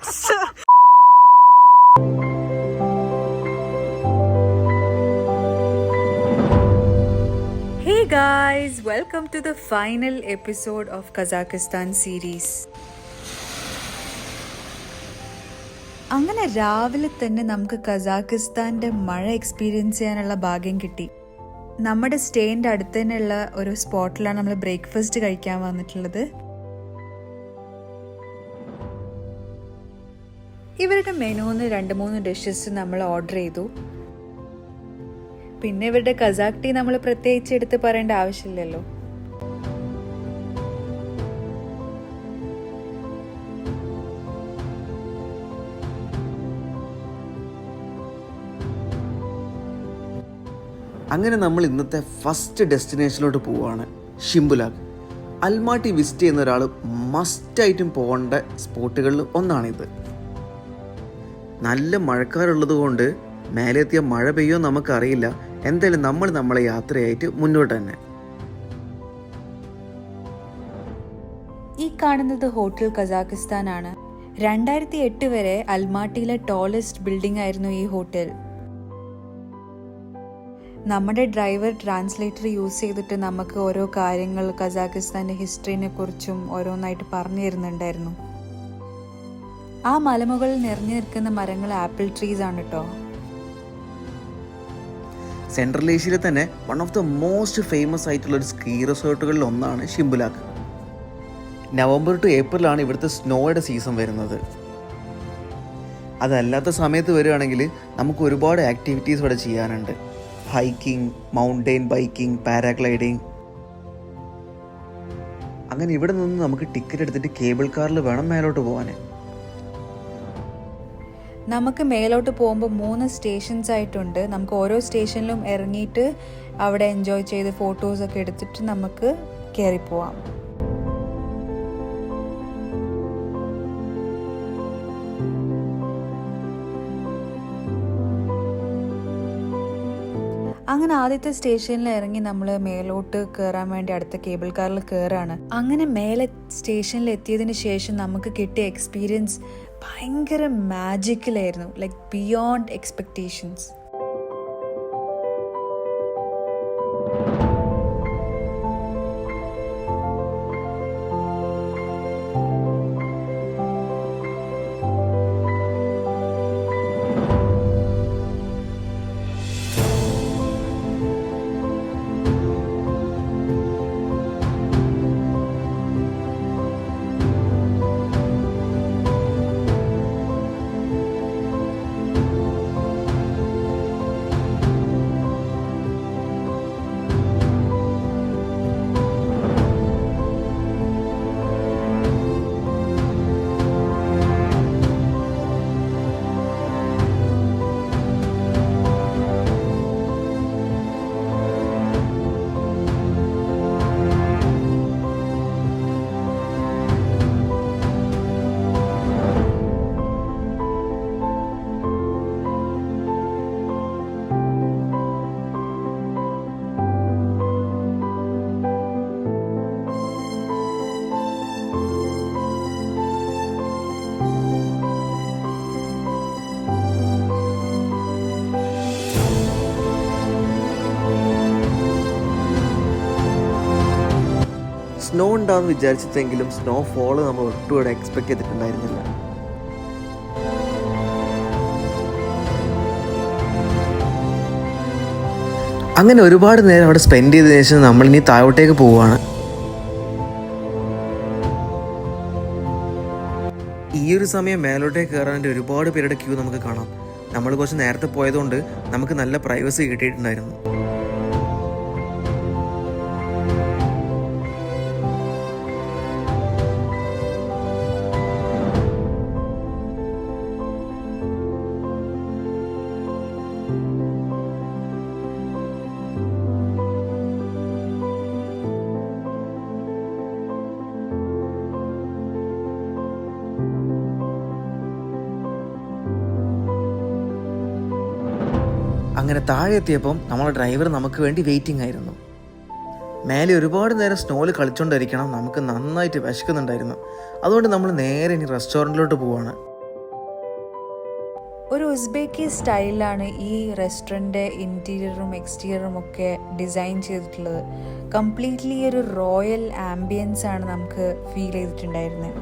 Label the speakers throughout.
Speaker 1: Hey guys, welcome to the final episode of Kazakhstan series. അങ്ങനെ രാവിലെ തന്നെ നമുക്ക് കസാഖിസ്ഥാൻ്റെ മഴ എക്സ്പീരിയൻസ് ചെയ്യാനുള്ള ഭാഗ്യം കിട്ടി. നമ്മുടെ സ്റ്റേൻ്റെ അടുത്ത് തന്നെയുള്ള ഒരു സ്പോട്ടിലാണ് നമ്മൾ ബ്രേക്ക്ഫാസ്റ്റ് കഴിക്കാൻ വന്നിട്ടുള്ളത്. ഇവരുടെ മെനുന്ന് 2-3 ഡിഷസ് നമ്മൾ ഓർഡർ ചെയ്തു. പിന്നെ ഇവരുടെ കസാഖ് ടീ നമ്മൾ പ്രത്യേകിച്ച് എടുത്ത് പറയേണ്ട ആവശ്യമില്ലല്ലോ.
Speaker 2: അങ്ങനെ നമ്മൾ ഇന്നത്തെ ഫസ്റ്റ് ഡെസ്റ്റിനേഷനിലോട്ട് പോവുകയാണ്, ഷിംബുലാഗ്. അൽമാട്ടി വിസിറ്റ് ചെയ്യുന്ന ഒരാൾ മസ്റ്റായിട്ടും പോകേണ്ട സ്പോട്ടുകളിൽ ഒന്നാണിത്. നല്ല മഴക്കാറുള്ളത് കൊണ്ട് മേലെത്തിയ മഴ പെയ്യോ നമുക്കറിയില്ല. എന്തായാലും നമ്മളെ യാത്രയായിട്ട് മുന്നോട്ട് തന്നെ.
Speaker 1: ഈ കാണുന്നത് ഹോട്ടൽ കസാഖിസ്ഥാൻ ആണ്. 2008 വരെ അൽമാട്ടിയിലെ ടോളസ്റ്റ് ബിൽഡിംഗ് ആയിരുന്നു ഈ ഹോട്ടൽ. നമ്മുടെ ഡ്രൈവർ ട്രാൻസ്ലേറ്റർ യൂസ് ചെയ്തിട്ട് നമുക്ക് ഓരോ കാര്യങ്ങൾ കസാഖിസ്ഥാൻ്റെ ഹിസ്റ്ററിനെ കുറിച്ചും ഓരോന്നായിട്ട് പറഞ്ഞു തരുന്നുണ്ടായിരുന്നു. ആ മലമുകളിൽ നിറഞ്ഞു നിൽക്കുന്ന മരങ്ങൾ ആപ്പിൾ ട്രീസ് ആണ് കേട്ടോ.
Speaker 2: സെൻട്രൽ ഏഷ്യയിലെ തന്നെ one of the most famous ആയിട്ടുള്ള ഒരു സ്കീ റിസോർട്ടുകളിൽ ഒന്നാണ് ഷിംബുലാഗ്. നവംബർ ടു ഏപ്രിലാണ് ഇവിടുത്തെ സ്നോയുടെ സീസൺ വരുന്നത്. അതല്ലാത്ത സമയത്ത് വരികയാണെങ്കിൽ നമുക്ക് ഒരുപാട് ആക്ടിവിറ്റീസ് ഇവിടെ ചെയ്യാനുണ്ട്. Hiking, mountain biking, paragliding. അങ്ങനെ ഇവിടെ നിന്ന് നമുക്ക് ടിക്കറ്റ് എടുത്തിട്ട് കേബിൾ കാറിൽ വേണം മേലോട്ട് പോകാൻ.
Speaker 1: നമുക്ക് മേലോട്ട് പോകുമ്പോൾ 3 സ്റ്റേഷൻസ് ആയിട്ടുണ്ട്. നമുക്ക് ഓരോ സ്റ്റേഷനിലും ഇറങ്ങിയിട്ട് അവിടെ എൻജോയ് ചെയ്ത് ഫോട്ടോസൊക്കെ എടുത്തിട്ട് നമുക്ക് കയറിപ്പോവാം. അങ്ങനെ ആദ്യത്തെ സ്റ്റേഷനിൽ ഇറങ്ങി നമ്മൾ മേലോട്ട് കയറാൻ വേണ്ടി അടുത്ത കേബിൾ കാറിൽ കയറാണ്. അങ്ങനെ മേലെ സ്റ്റേഷനിൽ എത്തിയതിന് ശേഷം നമുക്ക് കിട്ടിയ എക്സ്പീരിയൻസ് ഭയങ്കര മാജിക്കലായിരുന്നു, ലൈക്ക് ബിയോണ്ട് എക്സ്പെക്ടേഷൻസ്.
Speaker 2: സ്നോ ഉണ്ടാവും വിചാരിച്ചിട്ടെങ്കിലും സ്നോ ഫോള് നമ്മൾ ഒട്ടും ഇവിടെ എക്സ്പെക്ട് ചെയ്തിട്ടുണ്ടായിരുന്നില്ല. അങ്ങനെ ഒരുപാട് നേരം അവിടെ സ്പെൻഡ് ചെയ്തതിനു ശേഷം നമ്മളിനി താഴോട്ടേക്ക് പോവുകയാണ്. ഈ ഒരു സമയം മേലോട്ടേക്ക് കയറാനായിട്ട് ഒരുപാട് പേരുടെ ക്യൂ നമുക്ക് കാണാം. നമ്മൾ കുറച്ച് നേരത്തെ പോയതുകൊണ്ട് നമുക്ക് നല്ല പ്രൈവസി കിട്ടിയിട്ടുണ്ടായിരുന്നു. അങ്ങനെ താഴെ എത്തിയപ്പം നമ്മളെ ഡ്രൈവർ നമുക്ക് വേണ്ടി വെയിറ്റിംഗ് ആയിരുന്നു. മേലെ ഒരുപാട് നേരം സ്നോയിൽ കളിച്ചുകൊണ്ടിരിക്കണം, നമുക്ക് നന്നായിട്ട് വിശക്കുന്നുണ്ടായിരുന്നു. അതുകൊണ്ട് നമ്മൾ നേരെ ഇനി റെസ്റ്റോറൻറ്റിലോട്ട് പോവാണ്.
Speaker 1: ഒരു ഉസ്ബെക്കി സ്റ്റൈലിലാണ് ഈ റെസ്റ്റോറൻറ്റ് ഇൻറ്റീരിയറും എക്സ്റ്റീരിയറും ഒക്കെ ഡിസൈൻ ചെയ്തിട്ടുള്ളത്. കംപ്ലീറ്റ്ലി ഒരു റോയൽ ആംബിയൻസ് ആണ് നമുക്ക് ഫീൽ ചെയ്തിട്ടുണ്ടായിരുന്നത്.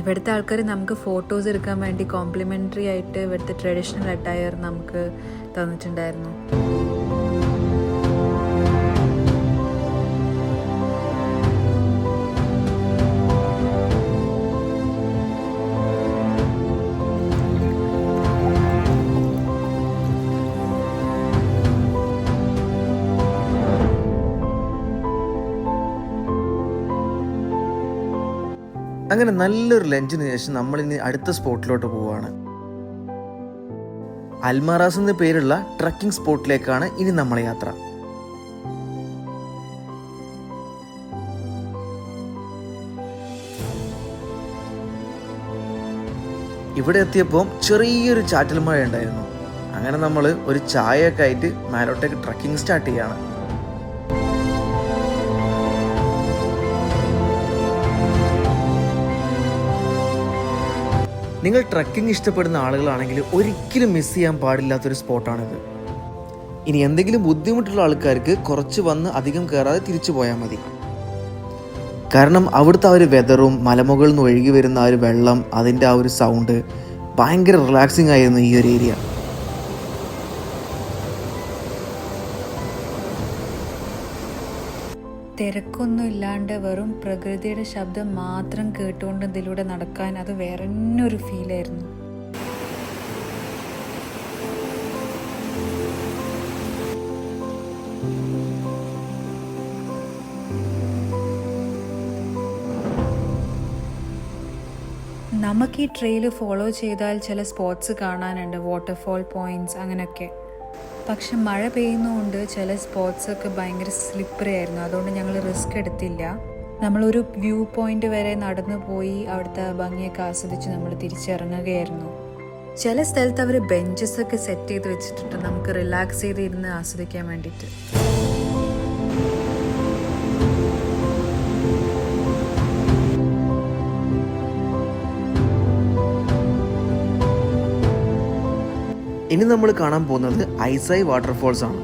Speaker 1: ഇവിടുത്തെ ആൾക്കാർ നമുക്ക് ഫോട്ടോസ് എടുക്കാൻ വേണ്ടി കോംപ്ലിമെൻ്ററി ആയിട്ട് ഇവിടുത്തെ ട്രഡീഷണൽ അറ്റയർ നമുക്ക് തന്നിട്ടുണ്ടായിരുന്നു.
Speaker 2: അങ്ങനെ നല്ലൊരു ലഞ്ചിന് ശേഷം നമ്മളിനി അടുത്ത സ്പോട്ടിലോട്ട് പോവുകയാണ്. അൽമാറാസ് എന്ന പേരുള്ള ട്രക്കിംഗ് സ്പോട്ടിലേക്കാണ് ഇനി നമ്മളെ യാത്ര. ഇവിടെ എത്തിയപ്പോൾ ചെറിയൊരു ചാറ്റൽ മഴ ഉണ്ടായിരുന്നു. അങ്ങനെ നമ്മൾ ഒരു ചായയൊക്കെ ആയിട്ട് മേലോട്ടേക്ക് ട്രക്കിംഗ് സ്റ്റാർട്ട് ചെയ്യാണ്. നിങ്ങൾ ട്രക്കിംഗ് ഇഷ്ടപ്പെടുന്ന ആളുകളാണെങ്കിൽ ഒരിക്കലും മിസ് ചെയ്യാൻ പാടില്ലാത്തൊരു സ്പോട്ടാണിത്. ഇനി എന്തെങ്കിലും ബുദ്ധിമുട്ടുള്ള ആൾക്കാർക്ക് കുറച്ച് വന്ന് അധികം കയറാതെ തിരിച്ചു പോയാൽ മതി. കാരണം അവിടുത്തെ ആ ഒരു വെതറും മലമുകളിൽ നിന്ന് ഒഴുകി വരുന്ന ആ ഒരു വെള്ളം, അതിൻ്റെ ആ ഒരു സൗണ്ട് ഭയങ്കര റിലാക്സിങ് ആയിരുന്നു ഈ ഒരു ഏരിയ.
Speaker 1: തിരക്കൊന്നും ഇല്ലാണ്ട് വെറും പ്രകൃതിയുടെ ശബ്ദം മാത്രം കേട്ടുകൊണ്ട് ഇതിലൂടെ നടക്കാൻ അത് വേറെ തന്നെ ഒരു ഫീലായിരുന്നു. നമുക്ക് ഈ ട്രെയിൽ ഫോളോ ചെയ്താൽ ചില സ്പോട്ട്സ് കാണാനുണ്ട്, വാട്ടർഫോൾ പോയിന്റ്സ് അങ്ങനെയൊക്കെ. പക്ഷെ മഴ പെയ്യുന്നതുകൊണ്ട് ചില സ്പോട്ട്സൊക്കെ ഭയങ്കര സ്ലിപ്പറി ആയിരുന്നു. അതുകൊണ്ട് ഞങ്ങൾ റിസ്ക് എടുത്തില്ല. നമ്മളൊരു വ്യൂ പോയിന്റ് വരെ നടന്നു പോയി അവിടുത്തെ ഭംഗിയൊക്കെ ആസ്വദിച്ച് നമ്മൾ തിരിച്ചിറങ്ങുകയായിരുന്നു. ചില സ്ഥലത്ത് അവർ ബെഞ്ചസ് ഒക്കെ സെറ്റ് ചെയ്ത് വെച്ചിട്ടുണ്ട് നമുക്ക് റിലാക്സ് ചെയ്ത് ഇരുന്ന് ആസ്വദിക്കാൻ വേണ്ടിയിട്ട്.
Speaker 2: ഇനി നമ്മൾ കാണാൻ പോകുന്നത് ഐസായ് വാട്ടർഫോൾസ് ആണ്.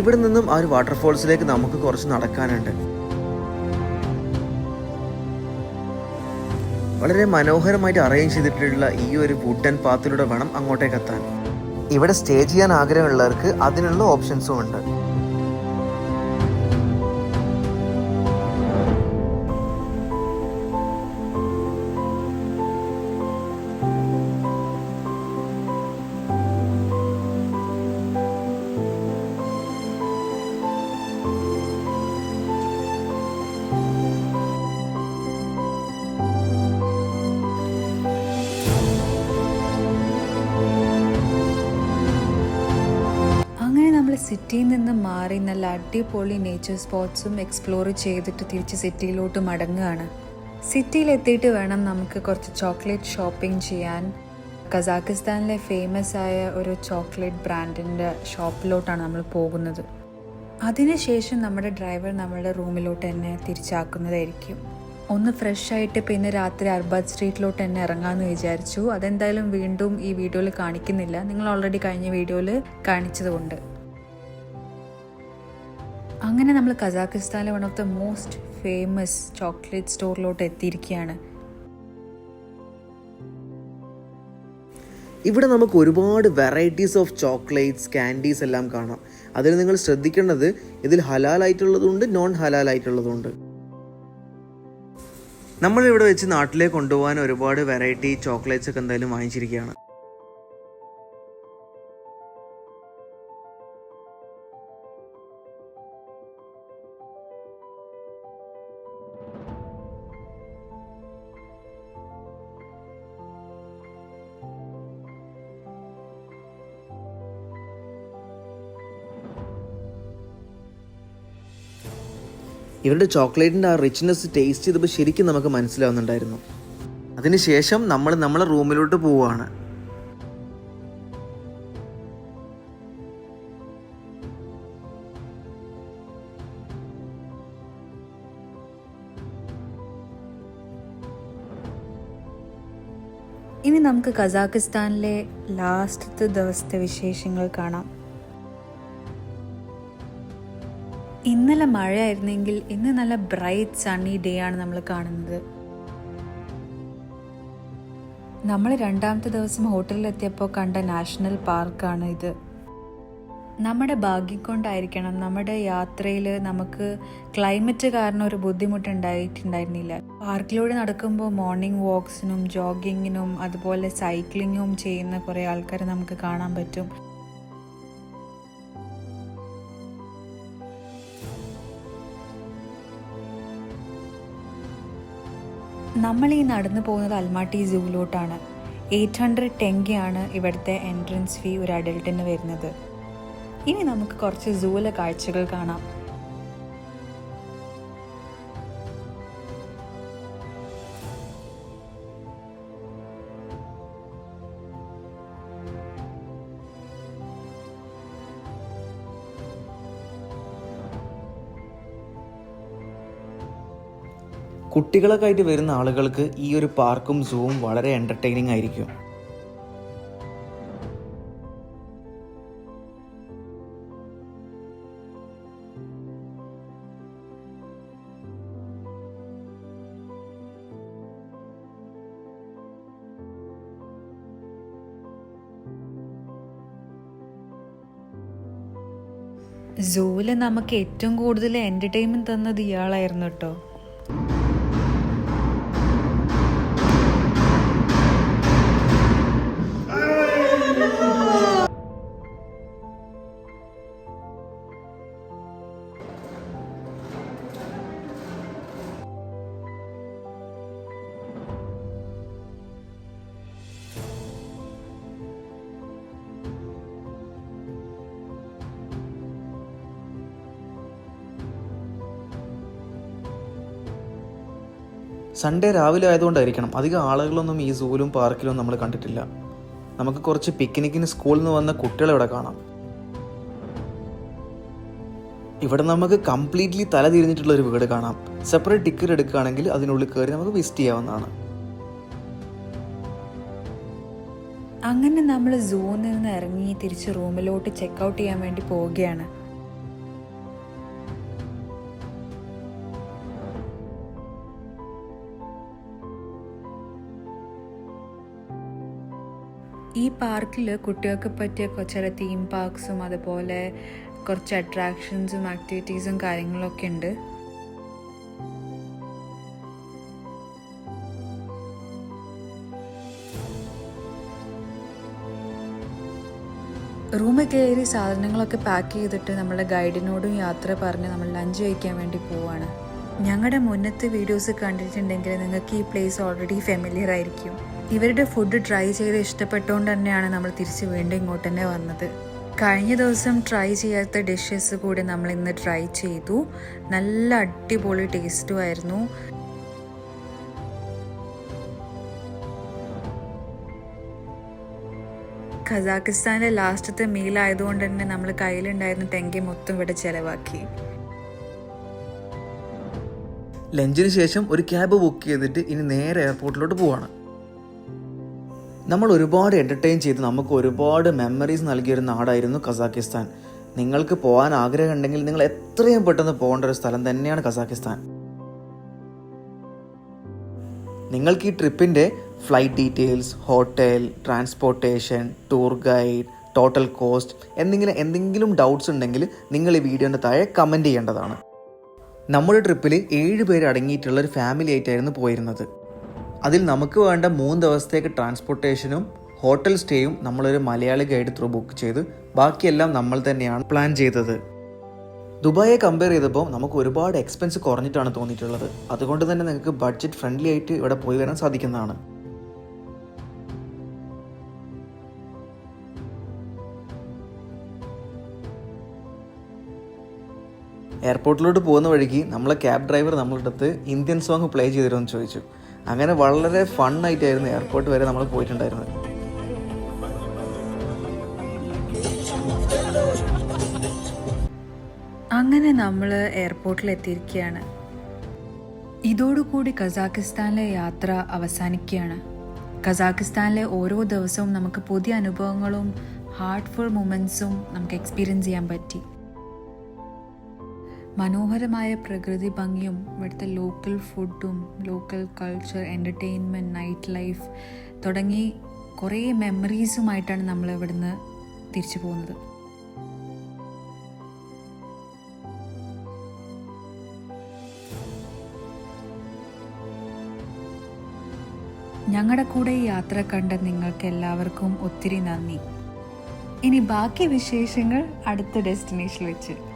Speaker 2: ഇവിടെ നിന്നും ആ ഒരു വാട്ടർഫോൾസിലേക്ക് നമുക്ക് കുറച്ച് നടക്കാനുണ്ട്. വളരെ മനോഹരമായിട്ട് അറേഞ്ച് ചെയ്തിട്ടുള്ള ഈ ഒരു വുഡൻ പാത്തിലൂടെ വേണം അങ്ങോട്ടേക്ക് എത്താൻ. ഇവിടെ സ്റ്റേ ചെയ്യാൻ ആഗ്രഹമുള്ളവർക്ക് അതിനുള്ള ഓപ്ഷൻസും ഉണ്ട്.
Speaker 1: സിറ്റിയിൽ നിന്ന് മാറി നല്ല അടിപൊളി നേച്ചർ സ്പോട്ട്സും എക്സ്പ്ലോർ ചെയ്തിട്ട് തിരിച്ച് സിറ്റിയിലോട്ട് മടങ്ങുകയാണ്. സിറ്റിയിലെത്തിയിട്ട് വേണം നമുക്ക് കുറച്ച് ചോക്ലേറ്റ് ഷോപ്പിംഗ് ചെയ്യാൻ. കസാക്കിസ്ഥാനിലെ ഫേമസ് ആയ ഒരു ചോക്ലേറ്റ് ബ്രാൻഡിൻ്റെ ഷോപ്പിലോട്ടാണ് നമ്മൾ പോകുന്നത്. അതിനുശേഷം നമ്മുടെ ഡ്രൈവർ നമ്മളുടെ റൂമിലോട്ട് തന്നെ തിരിച്ചാക്കുന്നതായിരിക്കും. ഒന്ന് ഫ്രഷ് ആയിട്ട് പിന്നെ രാത്രി അർബാദ് സ്ട്രീറ്റിലോട്ട് തന്നെ ഇറങ്ങാമെന്ന് വിചാരിച്ചു. അതെന്തായാലും വീണ്ടും ഈ വീഡിയോയിൽ കാണിക്കുന്നില്ല, നിങ്ങൾ ഓൾറെഡി കഴിഞ്ഞ വീഡിയോയിൽ കാണിച്ചതുകൊണ്ട്. അങ്ങനെ നമ്മൾ കസാക്കിസ്ഥാനിലെ one of the most famous chocolate സ്റ്റോറിലോട്ട് എത്തിയിരിക്കുകയാണ്.
Speaker 2: ഇവിടെ നമുക്ക് ഒരുപാട് വെറൈറ്റീസ് ഓഫ് ചോക്ലേറ്റ്സ്, കാൻഡീസ് എല്ലാം കാണാം. അതിൽ നിങ്ങൾ ശ്രദ്ധിക്കേണ്ടത് ഇതിൽ ഹലാലായിട്ടുള്ളതുണ്ട്, നോൺ ഹലാലായിട്ടുള്ളതുണ്ട്. നമ്മളിവിടെ വെച്ച് നാട്ടിലേക്ക് കൊണ്ടുപോകാൻ ഒരുപാട് വെറൈറ്റി ചോക്ലേറ്റ്സ് ഒക്കെ എന്തായാലും വാങ്ങിച്ചിരിക്കുകയാണ്. ഇവരുടെ ചോക്ലേറ്റിൻ്റെ ആ റിച്ച്നെസ് ടേസ്റ്റ് ചെയ്തപ്പോൾ ശരിക്കും നമുക്ക് മനസ്സിലാവുന്നുണ്ടായിരുന്നു. അതിനുശേഷം നമ്മൾ നമ്മളെ റൂമിലോട്ട് പോവുകയാണ്.
Speaker 1: ഇനി നമുക്ക് കസാഖിസ്ഥാനിലെ ലാസ്റ്റത്തെ ദിവസത്തെ വിശേഷങ്ങൾ കാണാം. ഇന്നലെ മഴയായിരുന്നെങ്കിൽ ഇന്ന് നല്ല ബ്രൈറ്റ് സണ്ണി ഡേ ആണ് നമ്മൾ കാണുന്നത്. നമ്മൾ രണ്ടാമത്തെ ദിവസം ഹോട്ടലിലെത്തിയപ്പോൾ കണ്ട നാഷണൽ പാർക്കാണ് ഇത്. നമ്മുടെ ഭാഗ്യം കൊണ്ടായിരിക്കണം നമ്മുടെ യാത്രയിൽ നമുക്ക് ക്ലൈമറ്റ് കാരണം ഒരു ബുദ്ധിമുട്ടുണ്ടായിട്ടുണ്ടായിരുന്നില്ല. പാർക്കിലൂടെ നടക്കുമ്പോൾ മോർണിംഗ് വാക്സിനും ജോഗിങ്ങിനും അതുപോലെ സൈക്ലിങ്ങും ചെയ്യുന്ന കുറേ ആൾക്കാരെ നമുക്ക് കാണാൻ പറ്റും. നമ്മൾ ഈ നടന്നു പോകുന്നത് അൽമാട്ടി സൂവിലോട്ടാണ്. 800 ടെങ്കിയാണ് ഇവിടുത്തെ എൻട്രൻസ് ഫീ ഒരു അഡൽട്ടിന് വരുന്നത്. ഇനി നമുക്ക് കുറച്ച് സൂവിലെ കാഴ്ചകൾ കാണാം.
Speaker 2: കുട്ടികളൊക്കെ ആയിട്ട് വരുന്ന ആളുകൾക്ക് ഈ ഒരു പാർക്കും സൂവും വളരെ എൻ്റർടൈനിങ് ആയിരിക്കും.
Speaker 1: സൂവിൽ നമുക്ക് ഏറ്റവും കൂടുതൽ എൻ്റർടൈൻമെൻറ്റ് തന്നത് ഇയാളായിരുന്നു കേട്ടോ.
Speaker 2: സൺഡേ രാവിലെ ആയതുകൊണ്ടായിരിക്കണം അധികം ആളുകളൊന്നും ഈ സൂവിലും പാർക്കിലും നമ്മൾ കണ്ടിട്ടില്ല. നമുക്ക് കുറച്ച് പിക്നിക്കിന് സ്കൂളിൽ നിന്ന് വന്ന കുട്ടികളെ ഇവിടെ കാണാം. ഇവിടെ നമുക്ക് കംപ്ലീറ്റ്ലി തല തിരിഞ്ഞിട്ടുള്ള ഒരു വീട് കാണാം. സെപ്പറേറ്റ് ടിക്കറ്റ് എടുക്കുകയാണെങ്കിൽ അതിനുള്ളിൽ കയറി നമുക്ക് വിസിറ്റ് ചെയ്യാവുന്നതാണ്.
Speaker 1: അങ്ങനെ നമ്മൾ സൂവിൽ നിന്ന് ഇറങ്ങി തിരിച്ച് റൂമിലോട്ട് ചെക്ക് ഔട്ട് ചെയ്യാൻ വേണ്ടി പോവുകയാണ്. ഈ പാർക്കിൽ കുട്ടികൾക്ക് പറ്റിയ ചില തീം പാർക്സും അതുപോലെ കുറച്ച് അട്രാക്ഷൻസും ആക്ടിവിറ്റീസും കാര്യങ്ങളൊക്കെ ഉണ്ട്. റൂമിൽ കയറി സാധനങ്ങളൊക്കെ പാക്ക് ചെയ്തിട്ട് നമ്മുടെ ഗൈഡിനോടും യാത്ര പറഞ്ഞ് നമ്മൾ ലഞ്ച് കഴിക്കാൻ വേണ്ടി പോവാണ്. ഞങ്ങളുടെ മുന്നത്തെ വീഡിയോസ് കണ്ടിട്ടുണ്ടെങ്കിൽ നിങ്ങൾക്ക് ഈ പ്ലേസ് ഓൾറെഡി ഫെമിലിയർ ആയിരിക്കും. ഇവരുടെ ഫുഡ് ട്രൈ ചെയ്ത് ഇഷ്ടപ്പെട്ടുകൊണ്ട് തന്നെയാണ് നമ്മൾ തിരിച്ച് വീണ്ടും ഇങ്ങോട്ട് തന്നെ വന്നത്. കഴിഞ്ഞ ദിവസം ട്രൈ ചെയ്യാത്ത ഡിഷസ് കൂടി നമ്മൾ ഇന്ന് ട്രൈ ചെയ്തു. നല്ല അടിപൊളി ടേസ്റ്റും ആയിരുന്നു. കസാഖിസ്ഥാനിലെ ലാസ്റ്റത്തെ മീൽ ആയതുകൊണ്ട് തന്നെ നമ്മൾ കയ്യിലുണ്ടായിരുന്ന ടെങ്കി മൊത്തം ഇവിടെ ചിലവാക്കി.
Speaker 2: ലഞ്ചിന് ശേഷം ഒരു ക്യാബ് ബുക്ക് ചെയ്തിട്ട് ഇനി നേരെ എയർപോർട്ടിലോട്ട് പോവാണ്. നമ്മൾ ഒരുപാട് എൻ്റർടൈൻ ചെയ്ത് നമുക്ക് ഒരുപാട് മെമ്മറീസ് നൽകിയൊരു നാടായിരുന്നു കസാഖിസ്ഥാൻ. നിങ്ങൾക്ക് പോകാൻ ആഗ്രഹം ഉണ്ടെങ്കിൽ നിങ്ങൾ എത്രയും പെട്ടെന്ന് പോകേണ്ട ഒരു സ്ഥലം തന്നെയാണ് കസാഖിസ്ഥാൻ. നിങ്ങൾക്ക് ഈ ട്രിപ്പിൻ്റെ flight details, hotel, transportation, tour guide, total cost എന്തെങ്കിലും ഡൗട്ട്സ് ഉണ്ടെങ്കിൽ നിങ്ങൾ ഈ വീഡിയോൻ്റെ താഴെ കമൻറ്റ് ചെയ്യേണ്ടതാണ്. നമ്മുടെ ട്രിപ്പിൽ 7 പേര് അടങ്ങിയിട്ടുള്ള ഒരു ഫാമിലി ആയിട്ടായിരുന്നു പോയിരുന്നത്. അതിൽ നമുക്ക് വേണ്ട 3 ദിവസത്തേക്ക് ട്രാൻസ്പോർട്ടേഷനും ഹോട്ടൽ സ്റ്റേയും നമ്മളൊരു മലയാളി ഗൈഡ് ത്രൂ ബുക്ക് ചെയ്ത് ബാക്കിയെല്ലാം നമ്മൾ തന്നെയാണ് പ്ലാൻ ചെയ്തത്. ദുബായെ കമ്പയർ ചെയ്തപ്പോൾ നമുക്ക് ഒരുപാട് എക്സ്പെൻസ് കുറഞ്ഞിട്ടാണ് തോന്നിയിട്ടുള്ളത്. അതുകൊണ്ട് തന്നെ നിങ്ങൾക്ക് ബഡ്ജറ്റ് ഫ്രണ്ട്ലി ആയിട്ട് ഇവിടെ പോയി വരാൻ സാധിക്കുന്നതാണ്. എയർപോർട്ടിലോട്ട് പോകുന്ന വഴിക്ക് നമ്മളെ ക്യാബ് ഡ്രൈവർ നമ്മളുടെ അടുത്ത് ഇന്ത്യൻ സോങ് പ്ലേ ചെയ്ത് തരുമെന്ന് ചോദിച്ചു. അങ്ങനെ വളരെ ഫണ്ണായിട്ടായിരുന്നു എയർപോർട്ട് വരെ നമ്മൾ പോയിട്ടുണ്ടായിരുന്നത്.
Speaker 1: അങ്ങനെ നമ്മൾ എയർപോർട്ടിൽ എത്തിയിരിക്കുകയാണ്. ഇതോടുകൂടി കസാഖിസ്ഥാനിലെ യാത്ര അവസാനിക്കുകയാണ്. കസാഖിസ്ഥാനിലെ ഓരോ ദിവസവും നമുക്ക് പുതിയ അനുഭവങ്ങളും ഹാർട്ട്ഫുൾ മൊമെൻറ്റ്സും നമുക്ക് എക്സ്പീരിയൻസ് ചെയ്യാൻ പറ്റി. മനോഹരമായ പ്രകൃതി ഭംഗിയും ഇവിടുത്തെ ലോക്കൽ ഫുഡും local culture, entertainment, night life തുടങ്ങി കുറേ മെമ്മറീസുമായിട്ടാണ് നമ്മൾ ഇവിടുന്ന് തിരിച്ചു പോകുന്നത്. ഞങ്ങളുടെ കൂടെ ഈ യാത്ര കണ്ട നിങ്ങൾക്ക് എല്ലാവർക്കും ഒത്തിരി നന്ദി. ഇനി ബാക്കി വിശേഷങ്ങൾ അടുത്ത ഡെസ്റ്റിനേഷനിൽ വെച്ച്.